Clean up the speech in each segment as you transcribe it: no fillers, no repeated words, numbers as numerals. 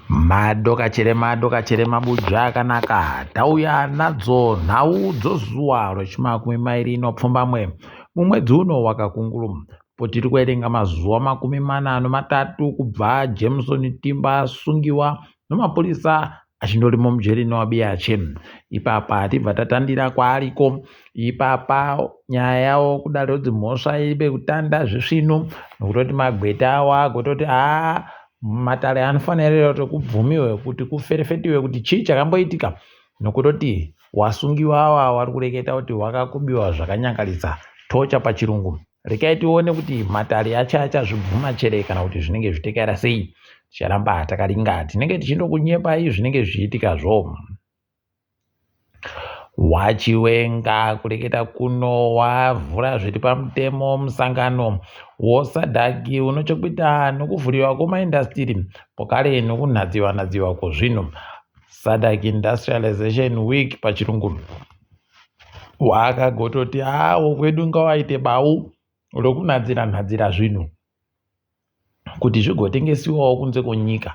Madokachere mabudza akanaka tauya nadzo nhau dzozuwa rechimakumi mairi inopfumbamwe mumwedzi uno wakakunguruma tiri kuerenga mazuva 43 kubva Jameson Timba asungiwa nemapurisa achindorimo mujeri newabiya chemu. Ipapa tibva tatandira kwaariko ipapa nyaya yawo kudaro kuti mhosva ibe kutanda zvisvino nokutoti magweta awo agototi matare anofanira kuti kubvumiwe kuti kuferefetiwe kuti chii chakamboitika nokutoti wasungiwa awa wari kureketa kuti wakakubiwa zvakanyangarisa tocha pachirungu. Rekai tione kuti matare achazvibvuma chere kana kuti zvinenge zvitekera sei. Ticharamba takaringa tinenge tichindokunyepai zvinenge zvichiitika zvo. Wachiwenga kureketa kuno wavhura zviri pamutemo musangano wosadhaki unochokuita nokuvhuriwa kwemaindastiri pokare nokunhadziwa kwezvinhu Sadaki Industrialization Week pachirungu. Wakagototi kwedu ngawaite bau rokunhadzira zvinhu kuti zvigotengesiwawo kunze kwenyika.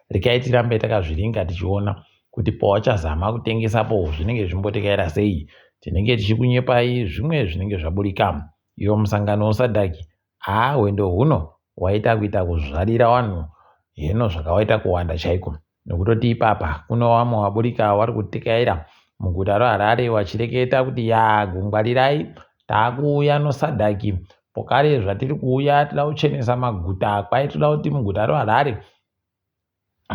Rekai tirambe takazviringa tichiona kuti pawachazama kutengesapo zvinenge zvimbotekaira sei. Tinenge tichikunyepai zvimwe zvinenge zvaburika. Iwo musangano wesadhaki hwendo huno waita kuita kuzvarira vanhu hino zvakawaita kuwanda chaiko nokutoti ipapa kuno vamwe waburika vari kutekaira muguta reHarare vachireketa kuti gungwarirai taakuuya nosadhaki pokare zvatiri kuuya tida kuchenesa maguta kwai toda kuti muguta reHarare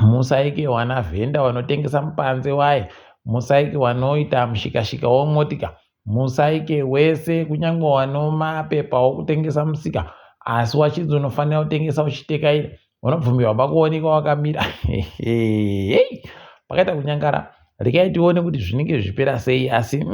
musaike wana vhenda vanotengesa mupanze waye, musaike wanoita mushikashika womotika, musaike wese kunyangwe wanomapepa wokutengesa musika, asi wachidzi unofanira kutengesa uchitekaira unobvumirwa pakuoneka wakamira. Pakaita kunyangara. Rekai tione kuti zvinenge zvipera sei asi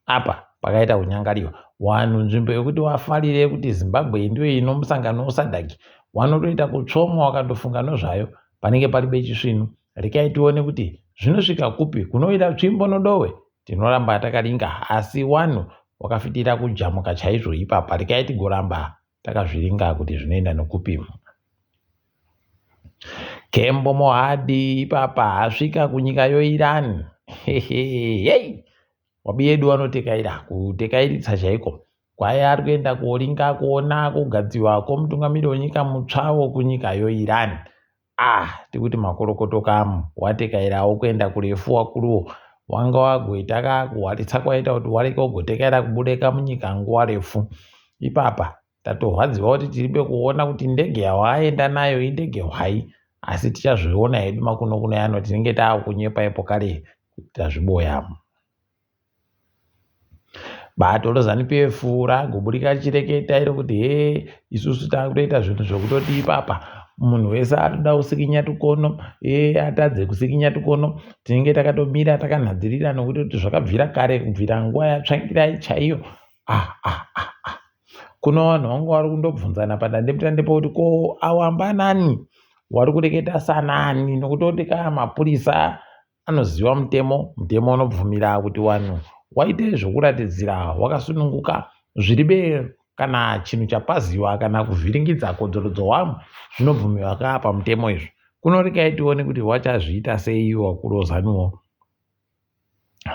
apa pakaita kunyangariwa. Wanhu nzvimbo yekuti wafarire kuti Zimbabwe ndiyo ino musangano wesadhaki wanotoita kutsvomwa wakandofunga nozvayo panenge paribe chisvinu. Rekai tione kuti zvinosvika kupi kunoita tsvimbo nodowe. Tinoramba takaringa asi wanhu wakafitira kujamuka chaizvo ipapa. Rekai tigoramba takazviringa kuti zvinoenda nokupi. Kembo Mohadi ipapa asvika kunyika yeIran. Wabiyedu vanotekaira kutekairitsa chaiko. Kwai ari kuenda koringa kuona kugadziwa kwomutungamiriri wenyika mutsvawo kunyika yeIran. Tikuti makorokoto kamu watekairawo kuenda kurefu wakuruwo wanga wagoita kakuhwaritsa kwaita kuti wareke kugotekaira kubureka munyika nguva refu. Ipapa tatorwadziwa kuti tiribe kuona kuti ndege yawaenda nayo indege hwai asi tichazviona hedu makuno yano tinenge taakunyepa ipo kare kuti tazviboya. Bato reZANU-PF ragoburika richireketa iro kuti isusu takutoita zvinhu zvokutoti ipapa munhu wese atoda kusikinya tukono atadze kusikinya tukono tinenge takatomira takanhadzirira nokuti zvakabvira kare kubvira nguva yatsvangirai chaiyo. Kuno vanhu vangu vari kundobvunzana padandemutande kuti ko awamba nani wari kureketa sanani nokutoti mapurisa anoziva mutemo unobvumira kuti wanhu waite zvokuratidzira wakasununguka zviribe kana chinhu chapaziwa kana kuvhiringidza kodzorodzo wamwe zvinobvumirwa pamutemo izvo. Kunorekai tione kuti wachazviita sei wakuru weZANU-wo.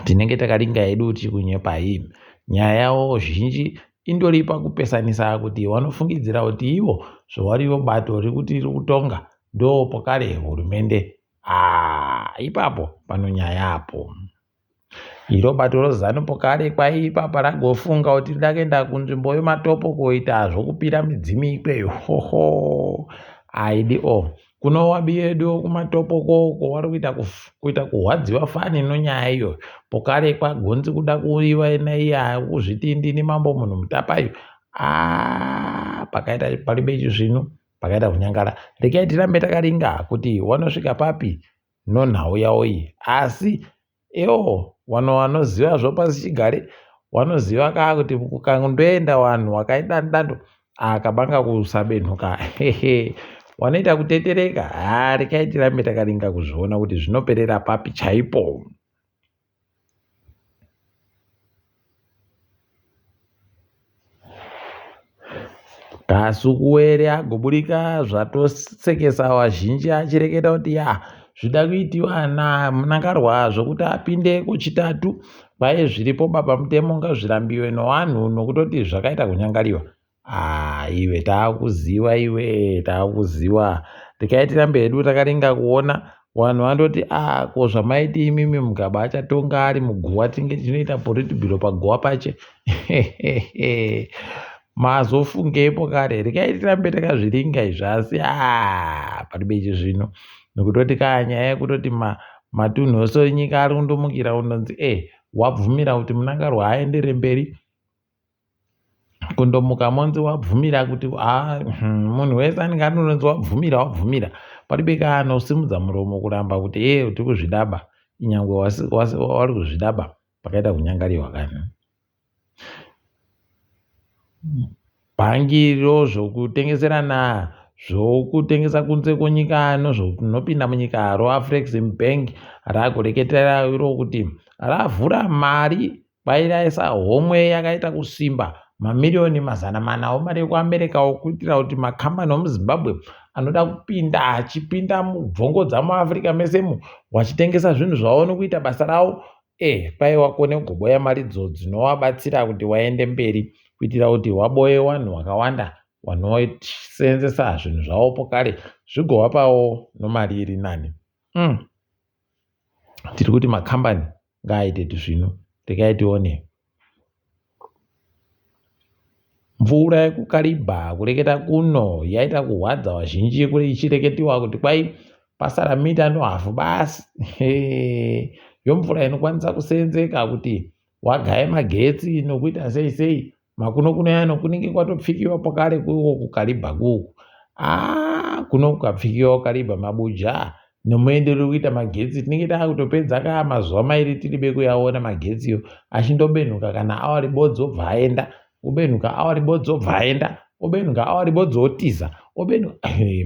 Tinenge takaringa hedu tichikunyepai. Nyaya yawo zhinji indori pakupesanisa kuti wanofungidzira kuti ivo zvowariwo bato rikuti riri kutonga ndo pokare hurumende. Ipapo panonyaya apo. Iro bato reZANU pokare kwai ipapa ragofunga kuti rida kuenda kunzvimbo yematopo koita zvokupira midzimi ikweyo. Aidiwo. Kuno wabiyedu kumatopo koko wari kuita kuhwadziwa fani nonyaya iyo. Pokare kwagonzi kuda kuiva naiya kuzvitindi nemambo munhu mutapayo. Pakaita paribe chizvinu pakaita kunyangara. Rekai tirambe takaringa kuti wanosvika papi nonhau yawo iyi. Asi wanoziva zvopasi chigare wanoziva kuti kukandoenda wanhu wakaita dando akabanga kusabenhuka wanoita kutetereka. Rekai tirambe takaringa kuzviona kuti zvinoperera papi chaipo. Kasukuwere agoburika zvatosekesa vazhinji achireketa kuti zvida kuitiwa naMunangarwa zvokuti apinde kuchitatu kwai zviripo papamutemo ngazvirambiwe nevanhu nokutoti zvakaita kunyangariwa. Iwe taakuziva tikaitirambe hedu takaringa kuona vanhu vandoti ko zvamaiti imimi mugaba achatonga ari muguwa tinge tinoita politbhiro paguwa pache. Mazofungepo kare rikaitirambe takazviringa izvi asi paribechi zvino nokutoti nyaya yekutoti matunhu ose enyika ari kundomukira kundonzi wabvumira kuti Munangarwa aendere mberi kundomuka monzi wabvumira kuti munhu wese anenge anonzi wabvumira paribe anosimudza muromo kuramba kuti tiri kuzvidaba inyangwe wari kuzvidaba pakaita kunyangariwa kani. Bhangiro zvokutengeserana zvokutengesa kunze kwenyika zvinopinda munyika roAfreximbank rakureketera iro kuti ravhura mari kwairaisa homwe yakaita kusimba mamiliyoni 400 omari ekuAmerica okuitira kuti makambani emuZimbabwe anoda kupinda achipinda mubvongo dzamuAfrica mesemo wachitengesa zvinhu zvavo nokuita basa ravo kwai wakone kugoboya maridzo dzinowabatsira kuti waende mberi kuitira kuti waboye vanhu vakawanda vanoseenzesa zvinhu zvavo pokare zvigovapawo nomari iri nani. Tiri kuti makambani ngaaite zvino tikaitione. Mvura yekuKariba kureketa kuno yaita kuhwadza vazhinji ichireketiwa kuti kwai pasara mita nohafu basi yomvura inokwanisa kuseenzeka kuti wagaye magetsi nokuita sei makuno yana kunenge kwatopfikiwa pokare kuKariba kuku kuno kukapfikiwa kuKariba mabuja nomuenderero kuita magetsi tinenge takutopedza mazuva mairi tiribe kuyaona magetsiyo achindobenhuka kana awari bodzi obva aenda obenhuka awari bodzi obva aenda obenhuka awari bodzi otiza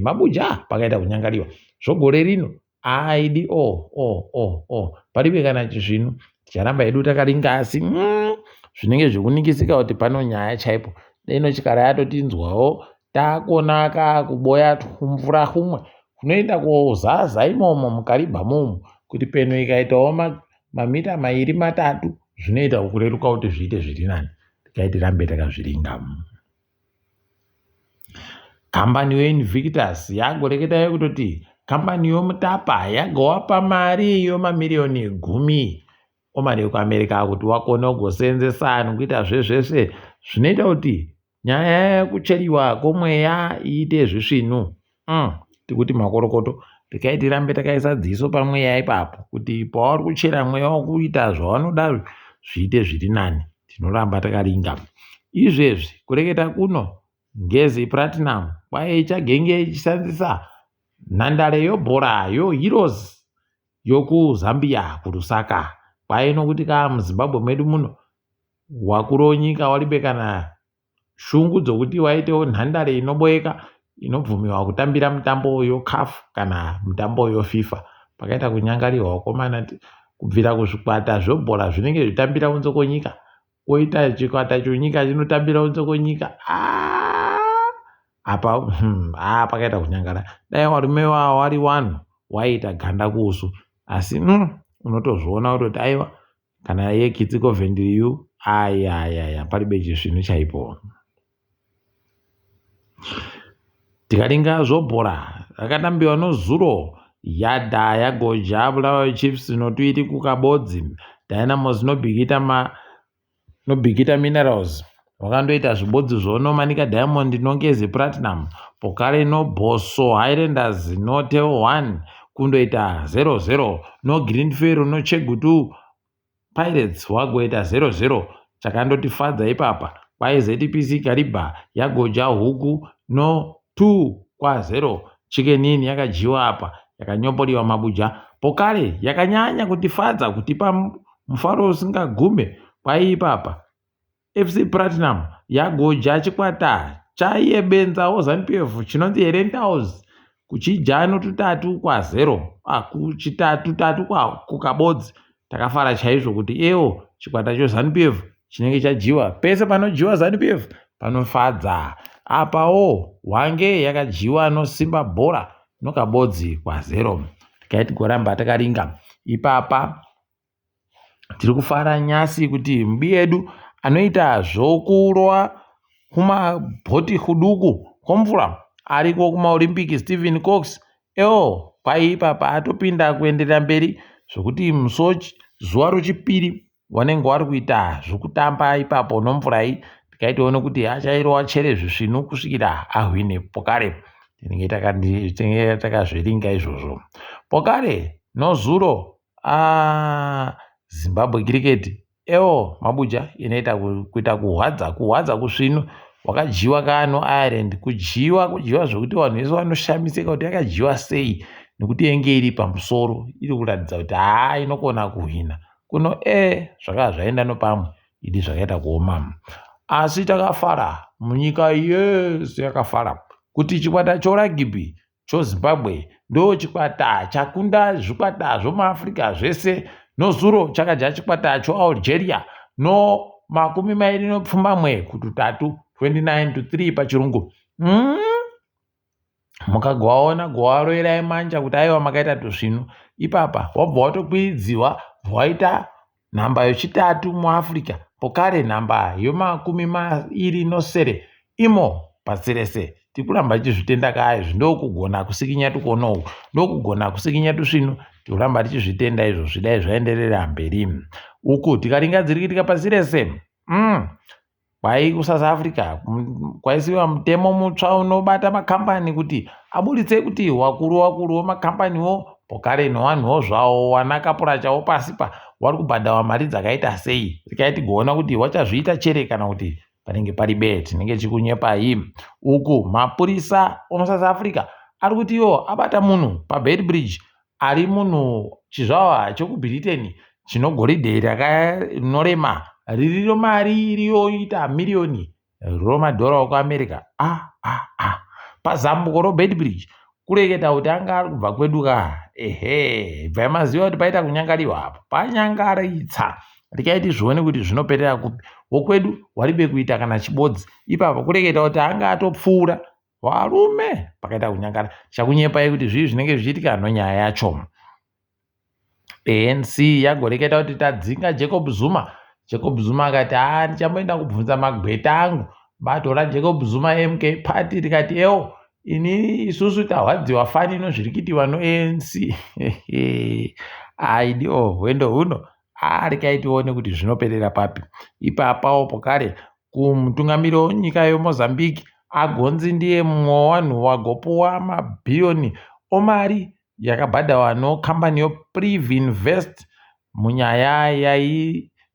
mabuja pakaita kunyangariwa zvogore rino aidi paribe kana chizvino ticharamba hedu takaringa asi zvinenge zvikuningisika kuti pano nyaya chaipo deno chikara yatotinzwawo takonaka kuboya mvura kumwe kunoenda kozaza imomo muKariba momo kuti peno ikaitawo mamita 2-3 zvinoita kureruka kuti zviite zviri nani tikaitirambe takazviringa. Kambani yeInvictus yagoreketa kutoti kambani yomutapa yagowapa mari mamiliyoni 10 omari ekuAmerica kuti wakone kugoseenzesa nokuita zveshe zvinoita kuti nyaya yekucheriwa kwomweya iite zvisvinu. Tikuti makorokoto tikaitirambe takaisa dziso pamweya ipapo kuti pavari kuchera mweya wokuita zvavanoda zviite zviri nani tinoramba takaringa. Izvezvi kureketa kuno Ngezi Platinum kwai ichagenge ichishandisa nhandare yobhora yoHeroes yokuZambia kuRusaka kwai nokuti muZimbabwe medu muno wakuru wenyika waribe kana shungu dzokuti waitewo nhandare inoboyeka inobvumiwa kutambira mutambo yoCAF kana mutambo yoFIFA pakaita kunyangariwa wakomana kubvira kuzvikwata zvebhora zvinenge zvitambira kunze kwenyika oita chikwata chenyika chinotambira kunze kwenyika apa pakaita kunyangara dai varume vavo vari 1 waiita ganda kuusu asi unotozviona kutoti aiwa kana yekitsiko vhendiriyu paribe chizvino chaipo. Tikaringa zvobhora rakatambiwa noZuro yadha yagoja Bulawayo Chiefs notuiti kuKabodzi Dynamos nobhigita Minerals wakandoita zvibodzi zvonomanika Diamond noNgezi Platinum pokare noBhoso Highlanders noTel 1 kundoita 0-0 noGreenfield noChegutu Pirates wagoita 0-0 chakandotifadza ipapa kwai ZPC Kariba yagoja Huku no 2-0 Chicken Inn yakajiwa apa yakanyomboriwa mabuja pokare yakanyanya kutifadza kutipa mufaro usingagume kwai ipapa FC Platinum yagoja chikwata chaiyebenzawo ZANU-PF chinonzi Herentaus kuchija no3-0 kuchitatu kuKabodzi takafara chaizvo kuti chikwata choZANU-PF chinenge chajiwa pese panojiwa ZANU-PF panofadza apawo wange yakajiwa nosimba bhora nokabodzi kwa 0 tikaiti goramba takaringa. Ipapa tiri kufara nyasi kuti mbi yedu anoita zvokurwa kumabhoti kuduku kwomvura ariko kumaolimpiki Stephen Cox ipapa atopinda kuenderera mberi zvokuti musochi zuva rochipiri wanenge wari kuita zvokutamba ipapo nomvurai tikaitione kuti achairwa chere zvisvinu kusvikira ahwine Pokare. Tinenge takazviringa izvozvo. Pokare nozuro Zimbabwe cricket mabuja inoita kuita kuhwadza kusvinu wakajiwa kano Ireland kujiwa zvokuti vanhu vese vanoshamisika kuti yakajiwa sei nekuti yenge iri pamusoro iri kuratidza kuti inokona kuhwina kuno zvakava zvaenda nopamwe idi zvakaita kuoma. Asi takafara munyika yese yakafara kuti chikwata choragibhi choZimbabwe ndo chikwata chakunda zvikwata zvomuAfrica zvese nozuro chakaja chikwata choAlgeria no 23 29-3 pachirungu. Mukagwaona gwaroerai manja kuti aiwa makaita tusvinu ipapa wabva watokwiridziwa waita nhamba yechitatu muAfrica. Pokare nhamba yo29 imo pasirese tikuramba tichizvitenda kaizvo ndokugona kusikinya tukonowo ndokugona kusikinya tusvinu tikuramba tichizvitenda izvo zvidai zvaenderera mberi uku tikaringa dziri kuitika pasi rese. Kwai kuSouth Africa kwaisiwa mutemo mutsva unobata makambani kuti abuditse kuti wakuru wemakambaniwo Pokare nevanhuwo zvavo wana kapura chavo pasipa wari kubhadhawa mari dzakaita sei. Tikaiti kuona kuti wachazviita chere kana kuti panenge paribe tinenge chikunyepai. Uku mapurisa omuSouth Africa ari kuti abata munhu paBeitbridge ari munhu chizvava chokuBritain chinogoridhe rinorema ririro mari iriyoita miriyoni romadhora okuAmerica. Pazambuko roBeitbridge kureketa kuti anga ari kubva kwedu bvai maziva kuti paita kunyangariwa apo panyangaritsa tikaiti zvione kuti zvinoperera kupi wokwedu waribe kuita kana chibodzi ipapa kureketa kuti anga atopfuura varume pakaita kunyangara. Chakunyepai kuti zvivi zvinenge zvichiitika nonyaya yacho. ANC yagoreketa kuti tadzinga Jacob Zuma akati ndichamboenda kubvunza magweta angu bato raJacob Zuma MK Party rikati isusu tahwadziwa fani zviri kuitiwa noANC. Aidiwo hwendo huno rikaitione kuti zvinoperera papi. Ipapawo Pokare kumutungamiriri wenyika yeMozambique agonzi ndiye mumwe wavanhu wagopuwa mabhiyoni omari yakabhadhawa nokambani yoPrivinvest munyaya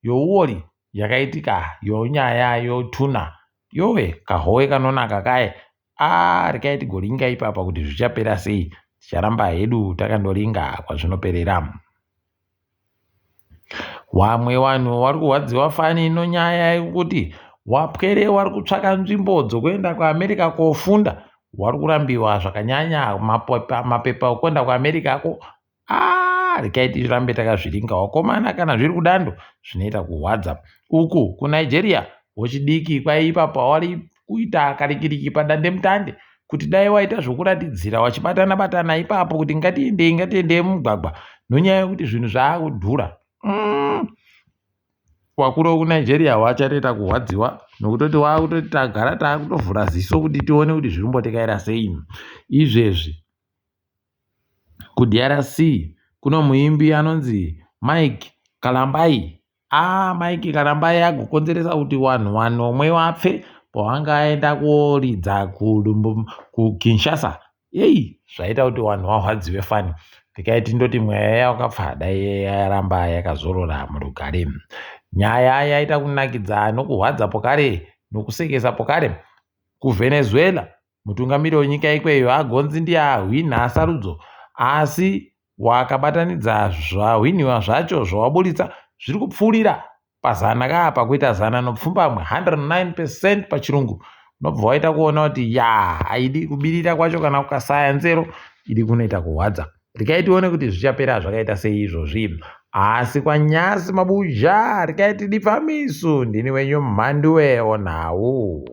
youori yakaitika yonyaya yotuna kahowe kanonaka kaye rikaiti goringa ipapa kuti zvichapera sei. Ticharamba hedu takandoringa kwazvinoperera. Wamwe vanhu vari kuhwadziwa fani nonyaya yekuti wapwere wari kutsvaka nzvimbo dzokuenda kuAmerica kofunda wari kurambiwa zvakanyanya mapepa okuenda kuAmerica ako rikaiti tirambe takazviringa. Wakomana kana zviri kudando zvinoita kuhwadza. Uku kuNigeria wechidiki kwaipapa wari kuita karikiriki padandemutande kuti dai waita zvokuratidzira wachibatana ipapo kuti ngatiendei mumugwagwa nonyaya yekuti zvinhu zvaakudhura. Wakuru wekuNigeria wachatoita kuhwadziwa nokutoti wakutoti tagara taakutovhura ziso kuti tione kuti zvirimbotekaira sei. Izvezvi kuDRC kuno muimbi anonzi Mike Kalambai. Mike Kalambai agokonzeresa kuti vanhu vanomwe vapfe pavanga aenda koridza kuKinshasa. Zvaita kuti vanhu vahwadziwe fani. Tikaiti ndoti mweya wakapfa dai yaramba yakazorora murugare. Nyaya yaita kunakidza nokuhwadza Pokare nokusekesa Pokare kuVenezuela. Mutungamiriri wenyika ikweyo agonzi ndiye ahwina sarudzo asi wakabatanidza zvahwiniwa zvacho zvawabuditsa zviri kupfuurira pazana kuita 109% pachirungu. Unobva waita kuona kuti haidi kubirira kwacho kana kukasaya nzero idi kunoita kuhwadza. Rikaitione kuti zvichapera zvakaita sei izvozvi. Asi kwanyasi mabuja rikaiti dipfamiso ndini wenyu mhandu weonhawu.